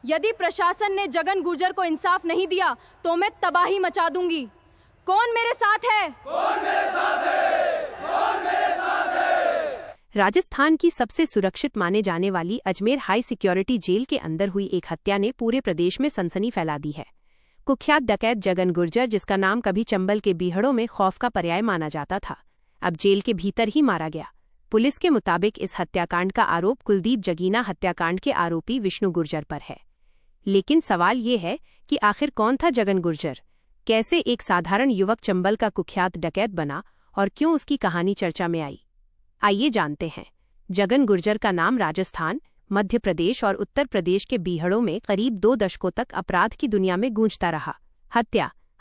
यदि प्रशासन ने जगन गुर्जर को इंसाफ नहीं दिया तो मैं तबाही मचा दूंगी। कौन मेरे साथ है? कौन मेरे साथ है? कौन मेरे साथ है? राजस्थान की सबसे सुरक्षित माने जाने वाली अजमेर हाई सिक्योरिटी जेल के अंदर हुई एक हत्या ने पूरे प्रदेश में सनसनी फैला दी है। कुख्यात डकैत जगन गुर्जर, जिसका नाम कभी चंबल के बीहड़ों में खौफ का पर्याय माना जाता था, अब जेल के भीतर ही मारा गया। पुलिस के मुताबिक इस हत्याकांड का आरोप कुलदीप जगीना हत्याकांड के आरोपी विष्णु गुर्जर पर है। लेकिन सवाल ये है कि आखिर कौन था जगन गुर्जर? कैसे एक साधारण युवक चंबल का कुख्यात डकैत बना और क्यों उसकी कहानी चर्चा में आई? आइए जानते हैं। जगन गुर्जर का नाम राजस्थान, मध्य प्रदेश और उत्तर प्रदेश के बीहड़ों में करीब 2 दशकों तक अपराध की दुनिया में गूंजता रहा।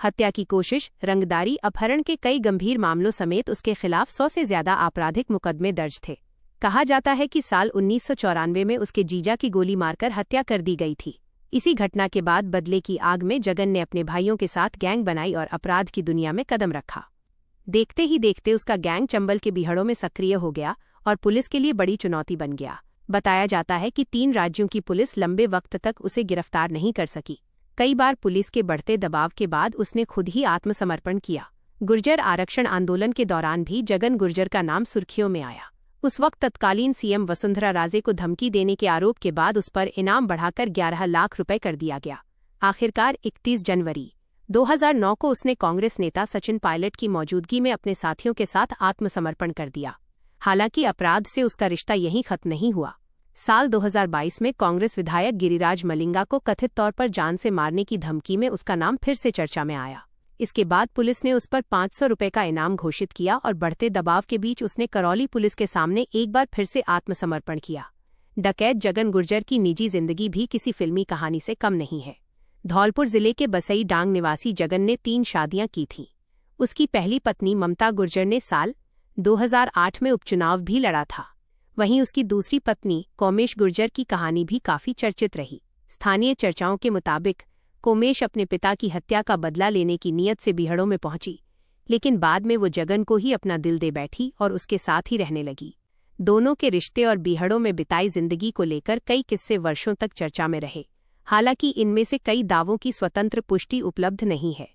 हत्या की कोशिश, रंगदारी, अपहरण के कई गंभीर मामलों समेत उसके खिलाफ 100 से ज्यादा आपराधिक मुकदमे दर्ज थे। कहा जाता है कि साल 1994 में उसके जीजा की गोली मारकर हत्या कर दी गई थी। इसी घटना के बाद बदले की आग में जगन ने अपने भाइयों के साथ गैंग बनाई और अपराध की दुनिया में कदम रखा। देखते ही देखते उसका गैंग चंबल के बीहड़ों में सक्रिय हो गया और पुलिस के लिए बड़ी चुनौती बन गया। बताया जाता है कि 3 राज्यों की पुलिस लंबे वक्त तक उसे गिरफ्तार नहीं कर सकी। कई बार पुलिस के बढ़ते दबाव के बाद उसने खुद ही आत्मसमर्पण किया। गुर्जर आरक्षण आंदोलन के दौरान भी जगन गुर्जर का नाम सुर्खियों में आया। उस वक्त तत्कालीन सीएम वसुंधरा राजे को धमकी देने के आरोप के बाद उस पर इनाम बढ़ाकर 11 लाख रुपए कर दिया गया। आखिरकार 31 जनवरी 2009 को उसने कांग्रेस नेता सचिन पायलट की मौजूदगी में अपने साथियों के साथ आत्मसमर्पण कर दिया। हालांकि अपराध से उसका रिश्ता यहीं खत्म नहीं हुआ। साल 2022 में कांग्रेस विधायक गिरिराज मलिंगा को कथित तौर पर जान से मारने की धमकी में उसका नाम फिर से चर्चा में आया। इसके बाद पुलिस ने उस पर 500 रुपए का इनाम घोषित किया और बढ़ते दबाव के बीच उसने करौली पुलिस के सामने एक बार फिर से आत्मसमर्पण किया। डकैत जगन गुर्जर की निजी जिंदगी भी किसी फिल्मी कहानी से कम नहीं है। धौलपुर जिले के बसई डांग निवासी जगन ने 3 शादियां की थीं। उसकी पहली पत्नी ममता गुर्जर ने साल 2008 में उपचुनाव भी लड़ा था। वहीं उसकी दूसरी पत्नी कोमेश गुर्जर की कहानी भी काफी चर्चित रही। स्थानीय चर्चाओं के मुताबिक कोमेश अपने पिता की हत्या का बदला लेने की नीयत से बीहड़ों में पहुंची, लेकिन बाद में वो जगन को ही अपना दिल दे बैठी और उसके साथ ही रहने लगी। दोनों के रिश्ते और बीहड़ों में बिताई जिंदगी को लेकर कई किस्से वर्षों तक चर्चा में रहे। हालांकि इनमें से कई दावों की स्वतंत्र पुष्टि उपलब्ध नहीं है।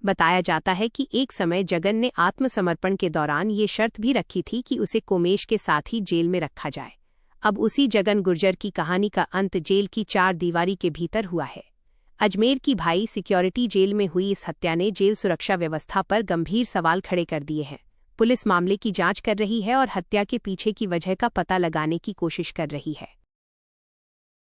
बताया जाता है कि एक समय जगन ने आत्मसमर्पण के दौरान ये शर्त भी रखी थी कि उसे कोमेश के साथ ही जेल में रखा जाए। अब उसी जगन गुर्जर की कहानी का अंत जेल की 4 दीवारी के भीतर हुआ है। अजमेर की भाई सिक्योरिटी जेल में हुई इस हत्या ने जेल सुरक्षा व्यवस्था पर गंभीर सवाल खड़े कर दिए हैं। पुलिस मामले की जांच कर रही है और हत्या के पीछे की वजह का पता लगाने की कोशिश कर रही है।